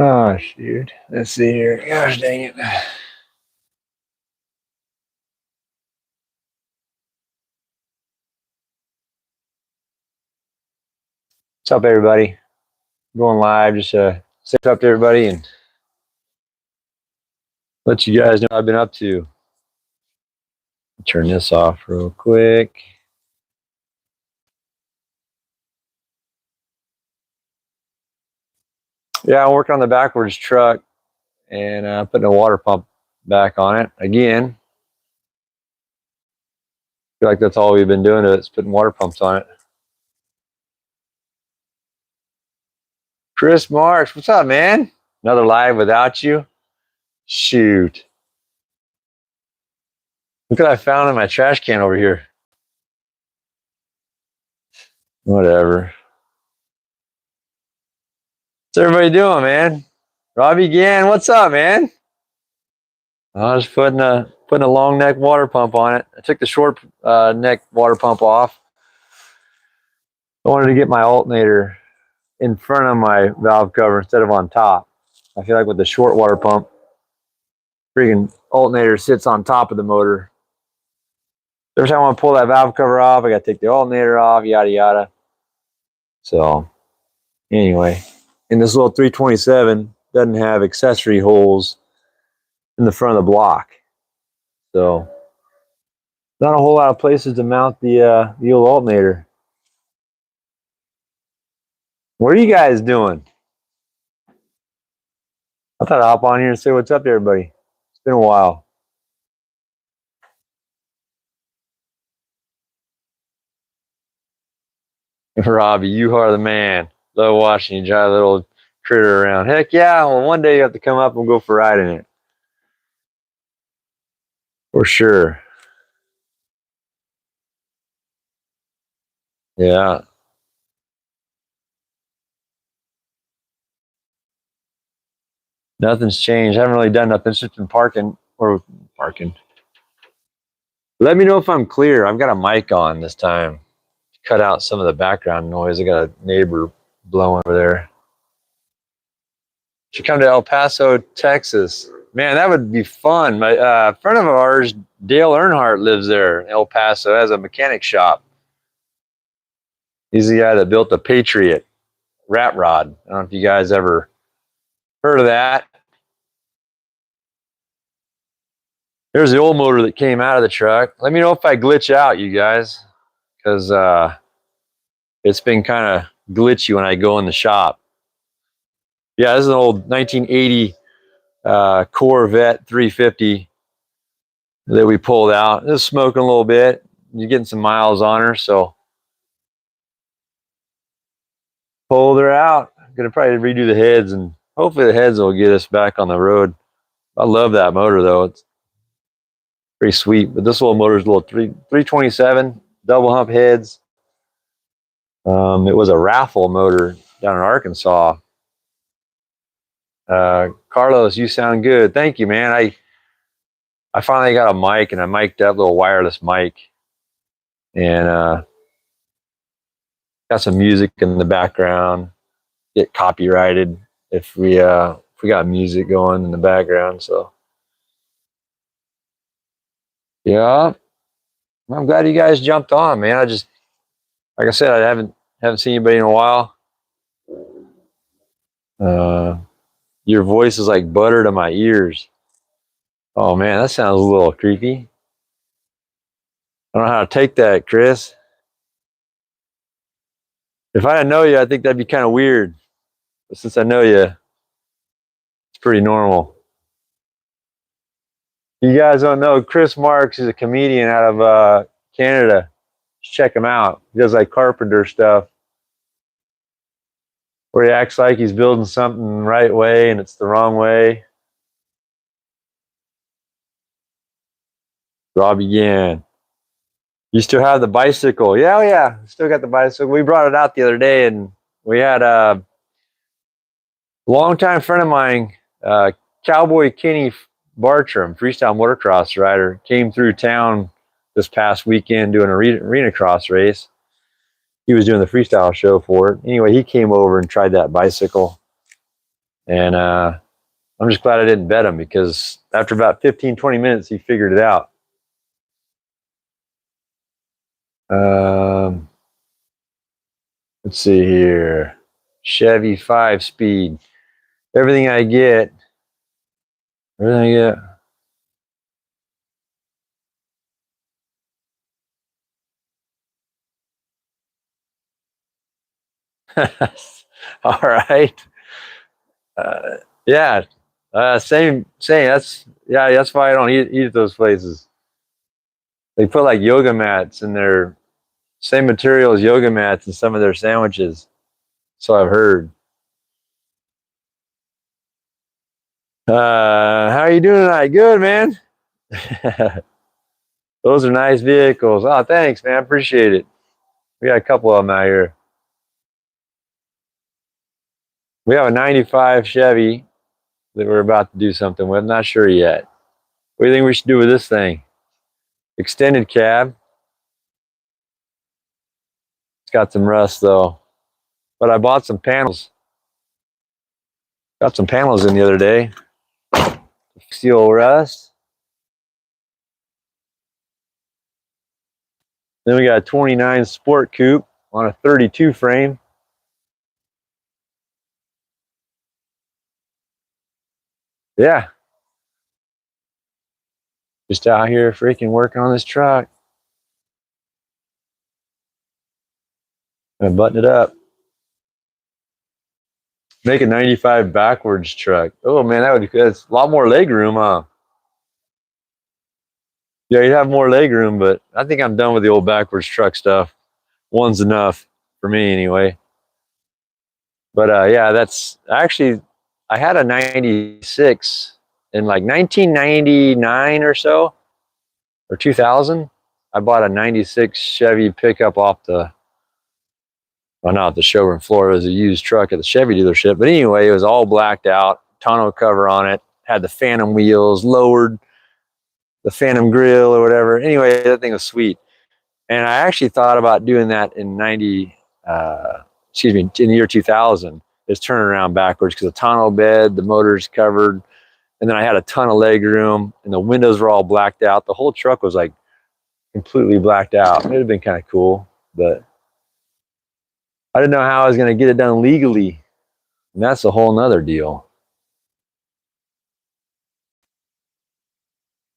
Oh, shoot. Let's see here. Gosh dang it. What's up, everybody? Going live. Just say what's up to everybody and let you guys know what I've been up to. Turn this off real quick. Yeah, I'm working on the backwards truck and putting a water pump back on it again. I feel like that's all we've been doing to it, is putting water pumps on it. Chris Marks, what's up, man? Another live without you? Shoot. Look what I found in my trash can over here. Whatever. What's everybody doing, man? Robbie Gann, what's up, man? I was putting a long neck water pump on it. I took the short neck water pump off. I wanted to get my alternator in front of my valve cover instead of on top. I feel like with the short water pump, freaking alternator sits on top of the motor. Every time I want to pull that valve cover off, I got to take the alternator off, yada yada. So anyway, and this little 327 doesn't have accessory holes in the front of the block, so not a whole lot of places to mount the old alternator. What are you guys doing? I thought I'd hop on here and say what's up to everybody. It's been a while. Robbie, you are the man. Love watching you drive that little critter around. Heck yeah, well, one day you have to come up and go for a ride in it. For sure. Yeah. Nothing's changed. I haven't really done nothing. It's just been parking. Let me know if I'm clear. I've got a mic on this time. Cut out some of the background noise. I got a neighbor blowing over there. Should come to El Paso, Texas. Man, that would be fun. My friend of ours, Dale Earnhardt, lives there in El Paso, has a mechanic shop. He's the guy that built the Patriot rat rod. I don't know if you guys ever heard of that. There's the old motor that came out of the truck. Let me know if I glitch out, you guys, because it's been kind of glitchy when I go in the shop. Yeah, this is an old 1980 Corvette 350 that we pulled out. It was smoking a little bit. You're getting some miles on her, so pulled her out. I'm gonna probably redo the heads, and hopefully the heads will get us back on the road. I love that motor though. It's pretty sweet. But this little motor is a little 327 double hump heads. It was a raffle motor down in Arkansas. Carlos, you sound good. Thank you, man. I finally got a mic, and I mic'd up, little wireless mic, and got some music in the background. Get copyrighted if we got music going in the background. So yeah, I'm glad you guys jumped on, man. I just, like I said, I haven't seen anybody in a while. Your voice is like butter to my ears. Oh man, that sounds a little creepy. I don't know how to take that, Chris. If I didn't know you, I think that'd be kind of weird. But since I know you, it's pretty normal. You guys don't know, Chris Marks is a comedian out of Canada. Just check him out. He does like carpenter stuff, where he acts like he's building something the right way and it's the wrong way. Robbie Gann. You still have the bicycle? Yeah, yeah. Still got the bicycle. We brought it out the other day, and we had a longtime friend of mine, Cowboy Kenny Bartram, freestyle motocross rider, came through town this past weekend doing an arena cross race. He was doing the freestyle show for it. Anyway, he came over and tried that bicycle, And I'm just glad I didn't bet him, because after about 15, 20 minutes, he figured it out. Let's see here. Chevy 5-speed. Everything I get. Everything I get. All right. Yeah. Same. That's why I don't eat at those places. They put like yoga mats in their same material as yoga mats in some of their sandwiches. So I've heard. How are you doing tonight? Good, man. Those are nice vehicles. Oh, thanks, man. Appreciate it. We got a couple of them out here. We have a 95 Chevy that we're about to do something with. Not sure yet. What do you think we should do with this thing? Extended cab. It's got some rust though. But I bought some panels. Got some panels in the other day. Steel rust. Then we got a 29 Sport Coupe on a 32 frame. Yeah. Just out here freaking working on this truck. I button it up. Make a 95 backwards truck. Oh man, that's a lot more leg room, huh? Yeah, you'd have more leg room, but I think I'm done with the old backwards truck stuff. One's enough for me anyway. But yeah, that's actually, I had a 96 in like 1999 or so, or 2000. I bought a 96 Chevy pickup off the, well, not the showroom floor. It was a used truck at the Chevy dealership. But anyway, it was all blacked out, tonneau cover on it, had the phantom wheels, lowered the phantom grill or whatever. Anyway, that thing was sweet. And I actually thought about doing that in in the year 2000, is turning around backwards, because the tonneau bed, the motor's covered, and then I had a ton of leg room, and the windows were all blacked out. The whole truck was like completely blacked out. It would have been kind of cool, but I didn't know how I was going to get it done legally, and that's a whole nother deal.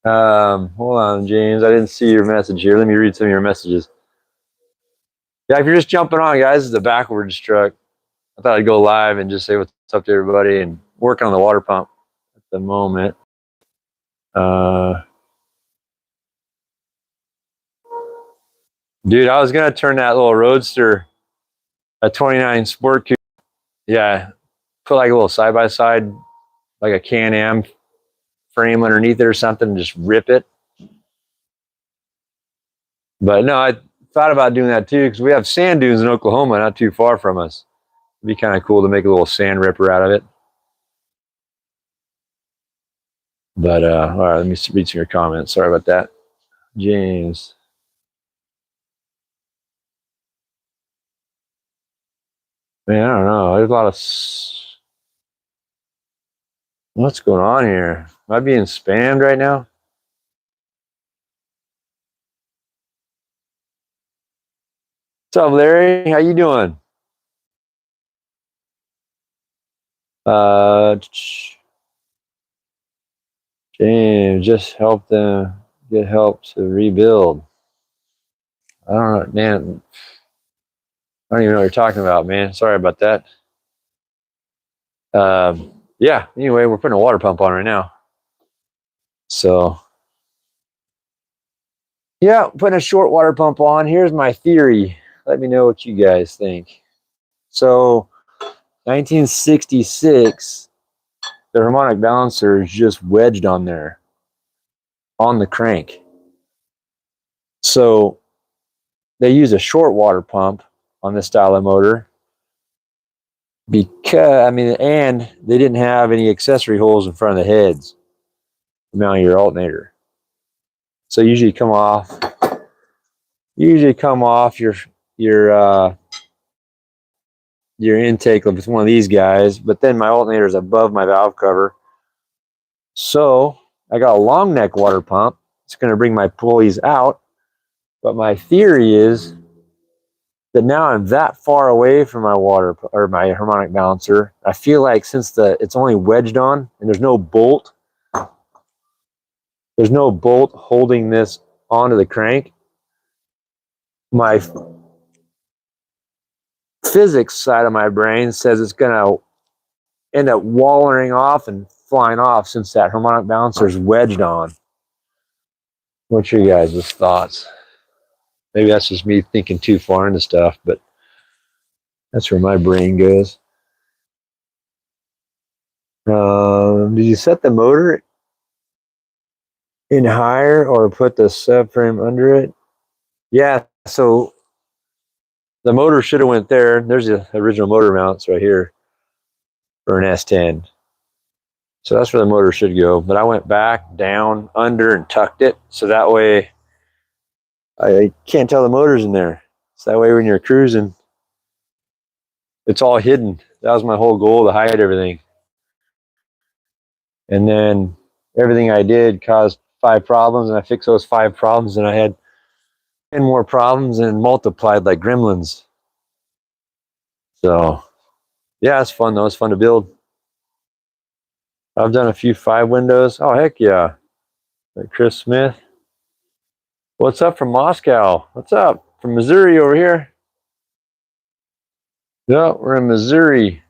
Hold on, James. I didn't see your message here. Let me read some of your messages. Yeah, if you're just jumping on, guys, it's a backwards truck. I thought I'd go live and just say what's up to everybody, and working on the water pump at the moment. Dude, I was gonna turn that little Roadster, a 29 Sport Coupe, yeah, put like a little side by side, like a Can-Am frame underneath it or something, and just rip it. But no, I thought about doing that too, because we have sand dunes in Oklahoma, not too far from us. It'd be kind of cool to make a little sand ripper out of it. But all right, let me read some of your comments. Sorry about that, James. Man, I don't know. There's a lot of, what's going on here? Am I being spammed right now? What's up, Larry? How you doing? James, just help them get help to rebuild. I don't know, man. I don't even know what you're talking about, man. Sorry about that. Yeah, anyway, we're putting a water pump on right now. So, yeah, putting a short water pump on. Here's my theory. Let me know what you guys think. So, 1966, the harmonic balancer is just wedged on there, on the crank. So, they use a short water pump on this style of motor, because, I mean, and they didn't have any accessory holes in front of the heads to mount your alternator. So usually come off your your intake with one of these guys, but then my alternator is above my valve cover. So I got a long neck water pump. It's going to bring my pulleys out. But my theory is that now I'm that far away from my water or my harmonic balancer. I feel like since it's only wedged on and there's no bolt holding this onto the crank, my physics side of my brain says it's going to end up wallering off and flying off since that harmonic balancer is wedged on. What's your guys' thoughts? Maybe that's just me thinking too far into stuff, but that's where my brain goes. Did you set the motor in higher or put the subframe under it? Yeah, so the motor should have went there. There's the original motor mounts right here for an S10. So that's where the motor should go. But I went back, down, under, and tucked it. So that way I can't tell the motor's in there. So that way when you're cruising, it's all hidden. That was my whole goal, to hide everything. And then everything I did caused 5 problems, and I fixed those 5 problems, and I had 10 more problems and multiplied like gremlins. So yeah, it's fun though. It's fun to build. I've done a few 5 windows. Oh heck yeah. Like Chris Smith. What's up from Moscow? What's up from Missouri over here? Yeah, we're in Missouri.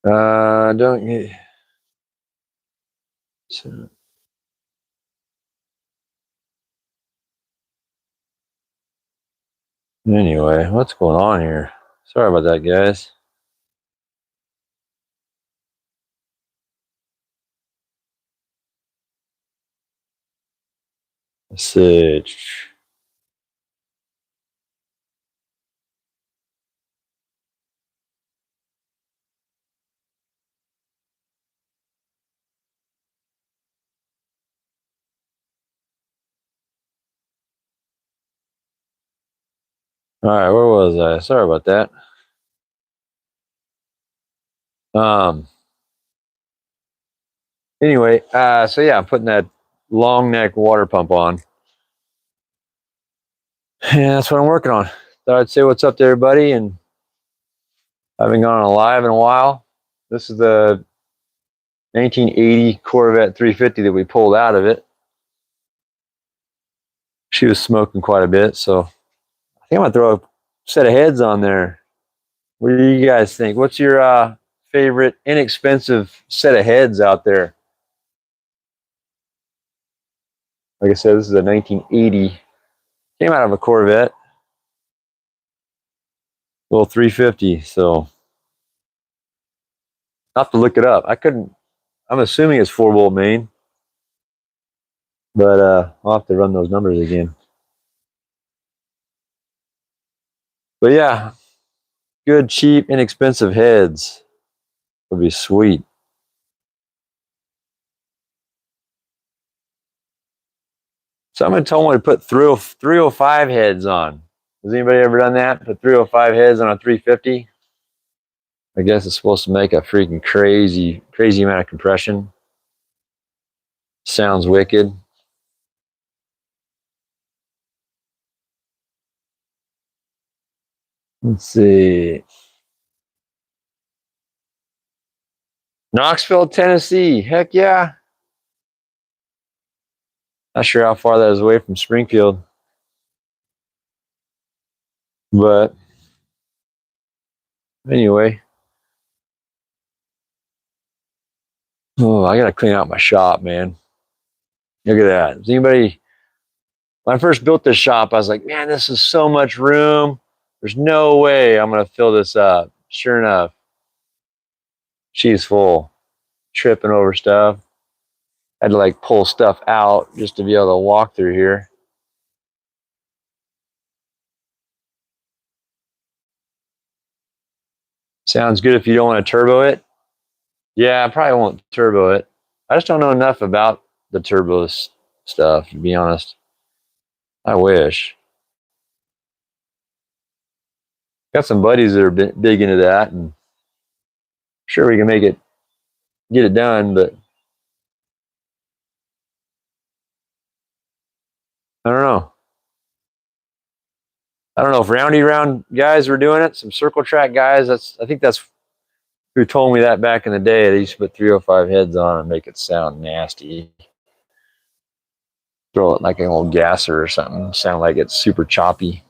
Don't get so. Anyway, what's going on here? Sorry about that, guys. Message. All right, where was I? Sorry about that. Anyway, so yeah, I'm putting that long neck water pump on. Yeah, that's what I'm working on. Thought I'd say what's up to everybody, and I haven't gone on live in a while. This is the 1980 Corvette 350 that we pulled out of it. She was smoking quite a bit, so I think I'm gonna throw a set of heads on there. What do you guys think? What's your favorite inexpensive set of heads out there? Like I said, this is a 1980. Came out of a Corvette. Little 350, so I'll have to look it up. I'm assuming it's 4-bolt main, but I'll have to run those numbers again. But yeah, good, cheap, inexpensive heads would be sweet. Someone told me to put 305 heads on. Has anybody ever done that? Put 305 heads on a 350? I guess it's supposed to make a freaking crazy amount of compression. Sounds wicked. Let's see. Knoxville, Tennessee. Heck yeah. Not sure how far that is away from Springfield. But anyway. Oh, I gotta clean out my shop, man. Look at that. Does anybody, when I first built this shop, I was like, man, this is so much room. There's no way I'm gonna fill this up. Sure enough, she's full. Tripping over stuff. I had to like pull stuff out just to be able to walk through here. Sounds good if you don't want to turbo it. Yeah, I probably won't turbo it. I just don't know enough about the turbo stuff, to be honest. I wish. Got some buddies that are big into that, and sure we can get it done, but I don't know. I don't know if roundy round guys were doing it. Some circle track guys. I think that's who told me that back in the day. They used to put 305 heads on and make it sound nasty. Throw it like an old gasser or something. Sound like it's super choppy.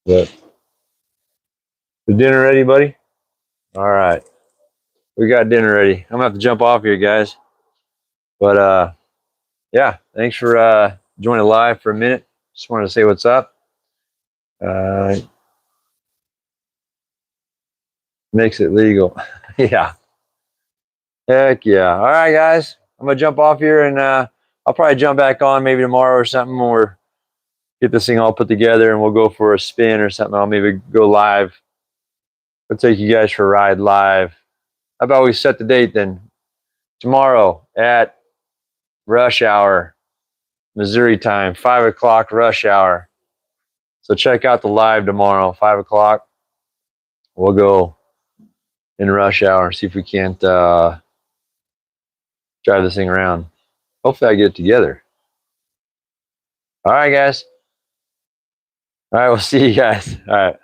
But the dinner ready, buddy? All right. We got dinner ready. I'm gonna have to jump off here, guys. But yeah, thanks for joining live for a minute. Just wanted to say what's up. Makes it legal. Yeah. Heck yeah. All right, guys. I'm gonna jump off here, and I'll probably jump back on maybe tomorrow or something, or get this thing all put together, and we'll go for a spin or something. I'll maybe go live. I'll take you guys for a ride live. How about we set the date then? Tomorrow at rush hour, Missouri time, 5 o'clock rush hour. So check out the live tomorrow, 5 o'clock. We'll go in rush hour, see if we can't drive this thing around. Hopefully I get it together. All right, guys. All right, we'll see you guys. All right.